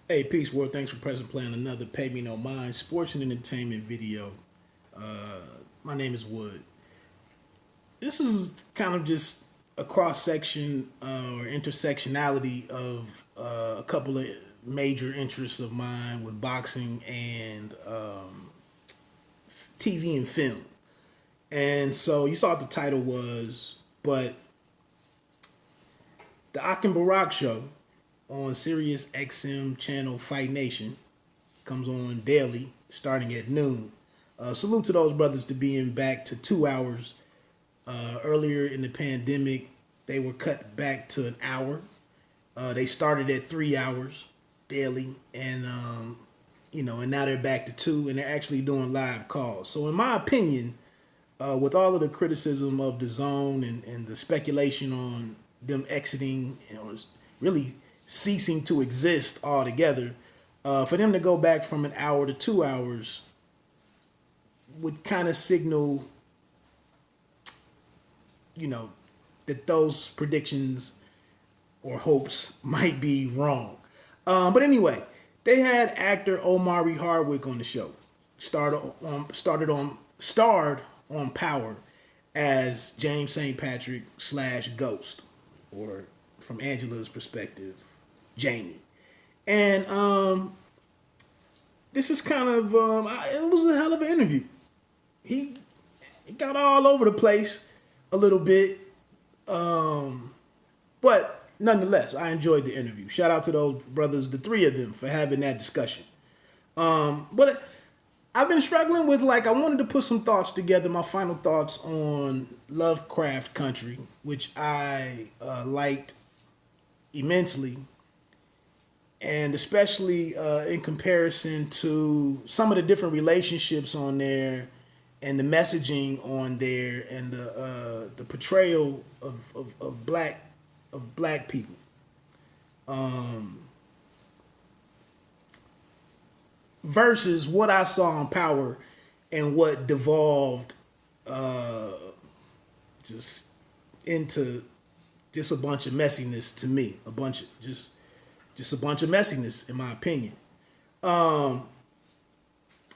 Hey, Peace World. Thanks for present playing another Pay Me No Mind sports and entertainment video. My name is Wood. This is kind of just a cross section or intersectionality of a couple of major interests of mine with boxing and TV and film. And so you saw what the title was, but the Akin Barak show on SiriusXM channel Fight Nation comes on daily starting at noon. Salute to those brothers to being back to 2 hours. Earlier in the pandemic, they were cut back to an hour. They started at 3 hours daily, and and now they're back to two, and they're actually doing live calls. So, in my opinion, with all of the criticism of the zone and the speculation on them exiting or really ceasing to exist altogether, for them to go back from an hour to 2 hours would kind of signal, that those predictions or hopes might be wrong. But anyway, they had actor Omari Hardwick on the show. Starred on Power as James St. Patrick / Ghost, or from Angela's perspective, Jamie. And this is kind of it was a hell of an interview. He got all over the place a little bit, but nonetheless, I enjoyed the interview. Shout out to those brothers, the three of them, for having that discussion. But I've been struggling with, I wanted to put some thoughts together, my final thoughts on Lovecraft Country, which I liked immensely, and especially in comparison to some of the different relationships on there and the messaging on there and the portrayal of black people. Versus what I saw on Power and what devolved just into just a bunch of messiness to me. Just a bunch of messiness, in my opinion.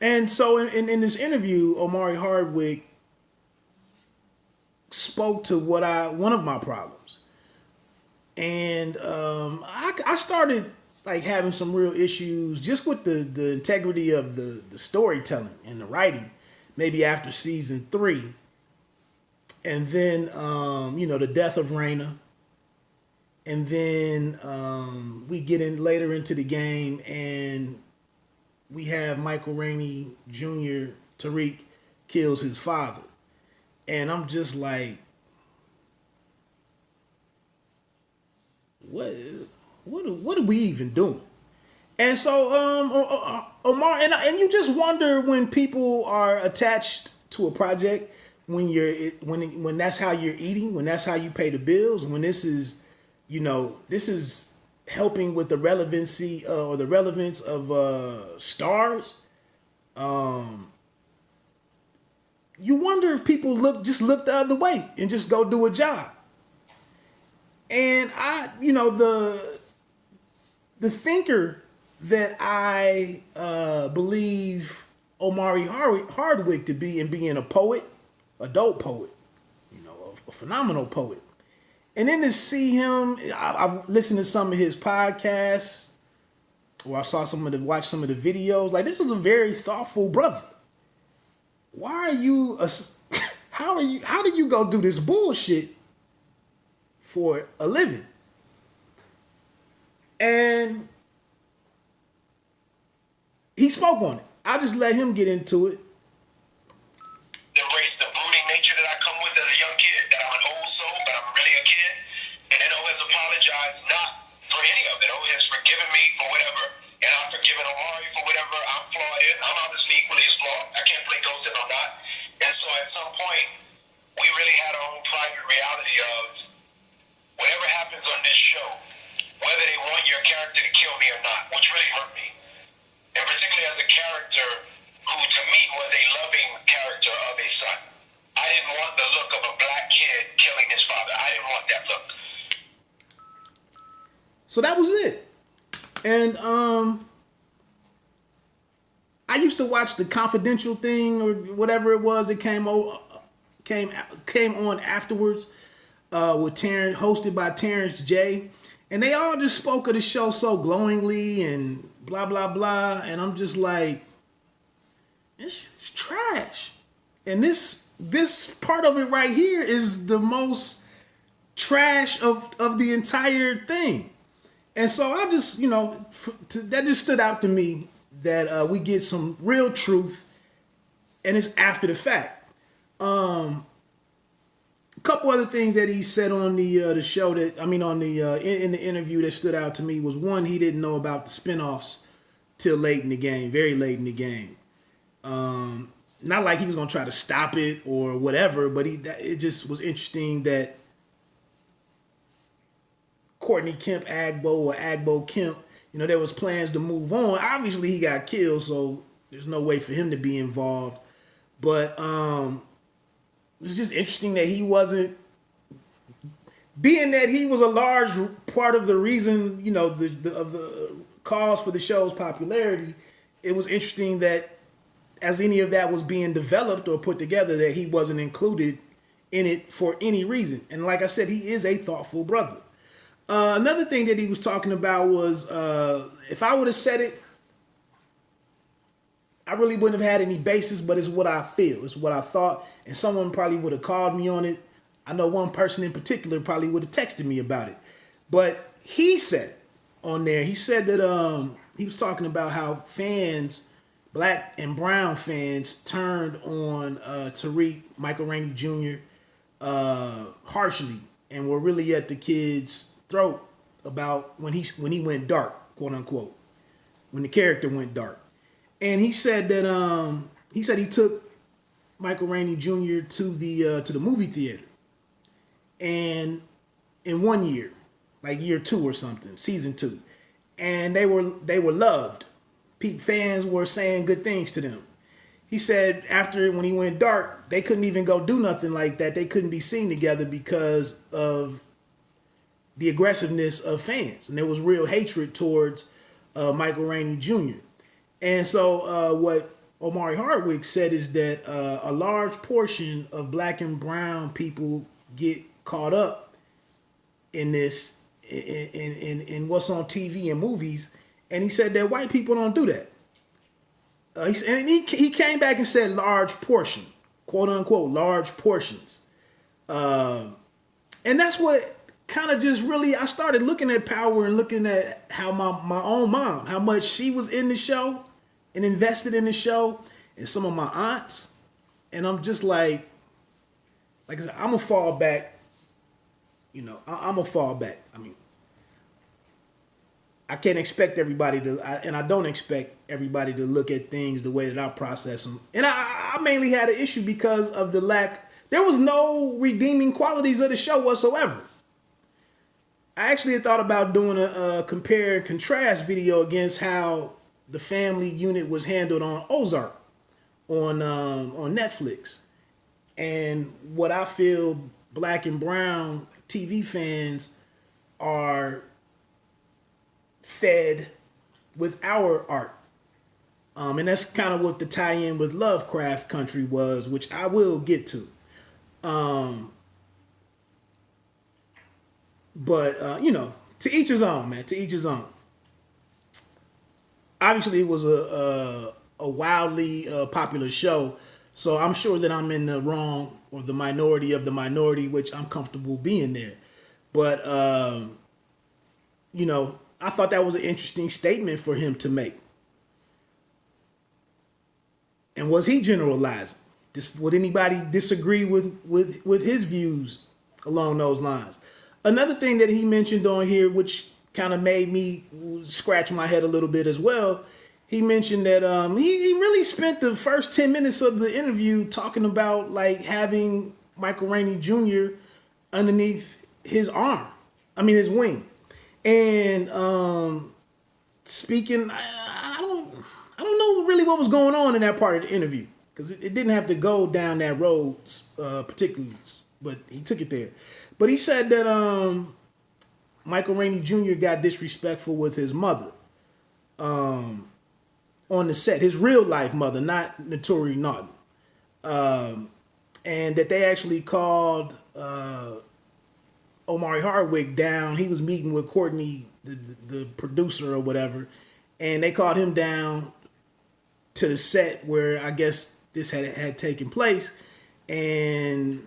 And so in this interview, Omari Hardwick spoke to one of my problems. And I started having some real issues just with the integrity of the storytelling and the writing, maybe after season 3. And then, the death of Rainey. And then we get in later into the game and we have Michael Rainey Jr. Tariq kills his father. And I'm just like, what are we even doing? And so Omar, and you just wonder when people are attached to a project, when that's how you're eating, when that's how you pay the bills, when this is helping with the relevancy or the relevance of stars. You wonder if people look the other way and just go do a job. And the thinker that I believe Omari Hardwick to be, and being a poet, a dope poet, a phenomenal poet. And then to see him, I've listened to some of his podcasts, or I saw watch some of the videos. This is a very thoughtful brother. Why are you? How did you go do this bullshit for a living? And he spoke on it. I just let him get into it. Embrace the brooding nature that I come with as a young kid, that I'm an old soul, but I'm really a kid. And then O has apologized not for any of it. O has forgiven me for whatever, and I've forgiven Omari for whatever I'm flawed in. I'm obviously equally as flawed. I can't play ghost if I'm not. And so at some point, we really had our own private reality of whatever happens on this show, whether they want your character to kill me or not, which really hurt me. And particularly as a character who to me was a loving character of a son. I didn't want the look of a black kid killing his father. I didn't want that look. So that was it. And I used to watch the Confidential thing or whatever it was that came on afterwards with Terrence, hosted by Terrence J. And they all just spoke of the show so glowingly and blah blah blah. And I'm just like, it's trash. And this part of it right here is the most trash of the entire thing. And so I just, that just stood out to me that we get some real truth, and it's after the fact. A couple other things that he said on the show in the interview that stood out to me was, one, he didn't know about the spinoffs till late in the game, very late in the game. Not like he was gonna try to stop it or whatever, but it just was interesting that Courtney Kemp Agboh or Agboh Kemp, there was plans to move on. Obviously, he got killed, so there's no way for him to be involved. But it was just interesting that he wasn't, being that he was a large part of the reason, of the cause for the show's popularity. It was interesting that as any of that was being developed or put together, that he wasn't included in it for any reason. And like I said, he is a thoughtful brother. Another thing that he was talking about was, if I would have said it, I really wouldn't have had any basis, but it's what I feel. It's what I thought. And someone probably would have called me on it. I know one person in particular probably would have texted me about it. But he said on there, he said that he was talking about how fans, black and brown fans, turned on Tariq, Michael Rainey Jr. Harshly, and were really at the kid's throat about when he went dark, quote unquote, when the character went dark. And he said that he took Michael Rainey Jr. to the movie theater, and in 1 year, like year 2 or something, season 2, and they were loved. Fans were saying good things to them. He said after, when he went dark, they couldn't even go do nothing like that. They couldn't be seen together because of the aggressiveness of fans. And there was real hatred towards Michael Rainey Jr. And so what Omari Hardwick said is that a large portion of black and brown people get caught up in this, in what's on TV and movies. And he said that white people don't do that. He came back and said large portion, quote unquote, large portions. And that's what kind of just really, I started looking at Power and looking at how my own mom, how much she was in the show and invested in the show, and some of my aunts. And I'm just like I said, I'm going to fall back. I'm going to fall back. I mean, I can't expect everybody to, and I don't expect everybody to look at things the way that I process them. And I mainly had an issue because of the lack, there was no redeeming qualities of the show whatsoever. I actually had thought about doing a compare and contrast video against how the family unit was handled on Ozark on Netflix, and what I feel black and brown TV fans are fed with our art. And that's kind of what the tie-in with Lovecraft Country was, which I will get to. But to each his own, man. To each his own. Obviously, it was a wildly popular show, so I'm sure that I'm in the wrong or the minority of the minority, which I'm comfortable being there. But I thought that was an interesting statement for him to make. And was he generalizing? Would anybody disagree with his views along those lines? Another thing that he mentioned on here, which kind of made me scratch my head a little bit as well, he mentioned that he really spent the first 10 minutes of the interview talking about like having Michael Rainey Jr. underneath his his wing. And speaking, I don't know really what was going on in that part of the interview, because it didn't have to go down that road particularly, but he took it there. But he said that Michael Rainey Jr. got disrespectful with his mother. on the set, his real life mother, not Notori Naughton. And that they actually called Omari Hardwick down. He was meeting with Courtney, the producer or whatever, and they called him down to the set where I guess this had taken place, and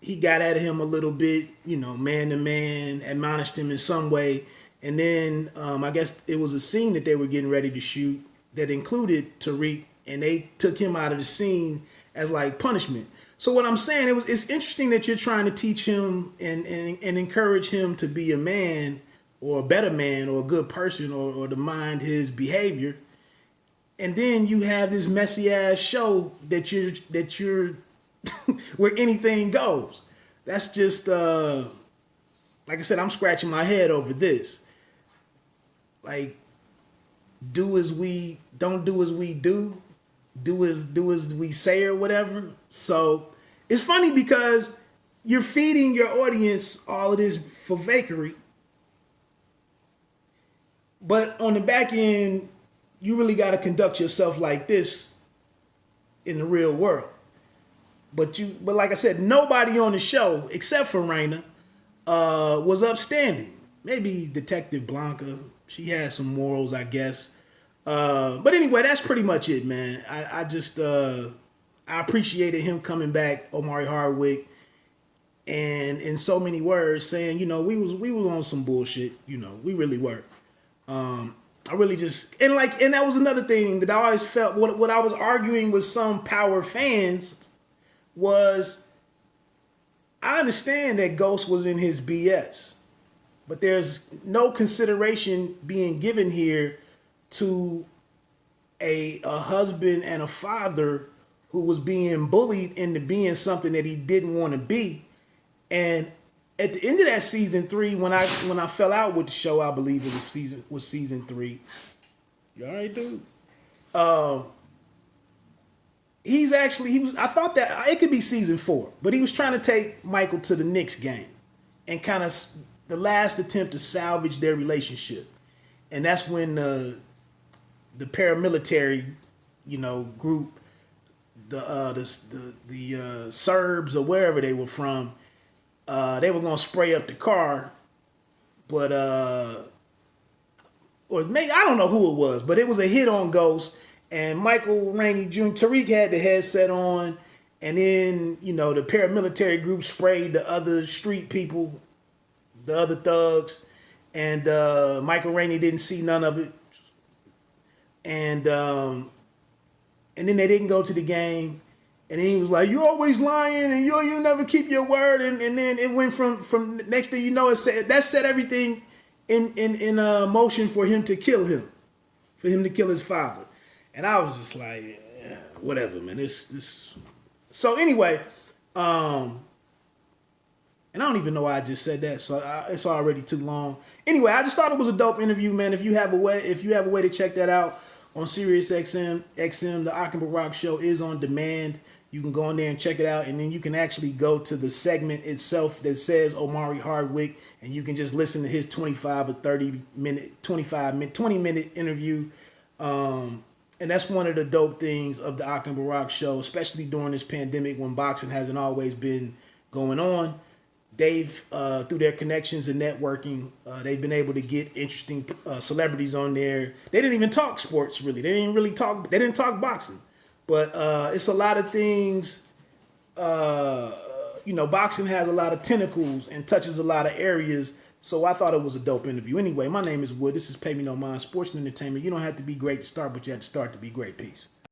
he got at him a little bit, man to man, admonished him in some way, and then I guess it was a scene that they were getting ready to shoot that included Tariq, and they took him out of the scene as like punishment. So what I'm saying, it's interesting that you're trying to teach him and encourage him to be a man or a better man or a good person or to mind his behavior. And then you have this messy ass show that you're where anything goes. That's just like I said, I'm scratching my head over this. Like, don't do as we do as we say or whatever. So it's funny because you're feeding your audience all of this for fakery, but on the back end, you really got to conduct yourself like this in the real world. But like I said, nobody on the show except for Rainey was upstanding. Maybe Detective Blanca, she had some morals, I guess. But anyway, that's pretty much it, man. I just I appreciated him coming back, Omari Hardwick, and in so many words saying, we was on some bullshit, we really were. I really just and that was another thing that I always felt what I was arguing with some Power fans was I understand that Ghost was in his BS, but there's no consideration being given here to a husband and a father who was being bullied into being something that he didn't want to be. And at the end of that season 3, when I fell out with the show, I believe it was season 3. You all right, dude? I thought that it could be season 4, but he was trying to take Michael to the Knicks game and kind of the last attempt to salvage their relationship. And that's when the paramilitary, group, the Serbs or wherever they were from, they were gonna spray up the car, but or maybe I don't know who it was, but it was a hit on Ghost, and Michael Rainey Jr. Tariq had the headset on, and then the paramilitary group sprayed the other street people, the other thugs, and Michael Rainey didn't see none of it. And then they didn't go to the game, and then he was like, "You're always lying, and you never keep your word." And then it went from next thing you know, that set everything in motion for him to kill his father. And I was just like, whatever, man. This. So anyway, and I don't even know why I just said that, so it's already too long. Anyway, I just thought it was a dope interview, man. If you have a way to check that out on SiriusXM, the Ak and Barak show is on demand. You can go in there and check it out, and then you can actually go to the segment itself that says Omari Hardwick, and you can just listen to his 25 or 20 minute interview. And that's one of the dope things of the Ak and Barak show, especially during this pandemic when boxing hasn't always been going on. They've, through their connections and networking, they've been able to get interesting celebrities on there. They didn't even talk sports, really. They didn't talk boxing. But it's a lot of things. Boxing has a lot of tentacles and touches a lot of areas. So I thought it was a dope interview. Anyway, my name is Wood. This is Pay Me No Mind Sports and Entertainment. You don't have to be great to start, but you have to start to be great. Peace.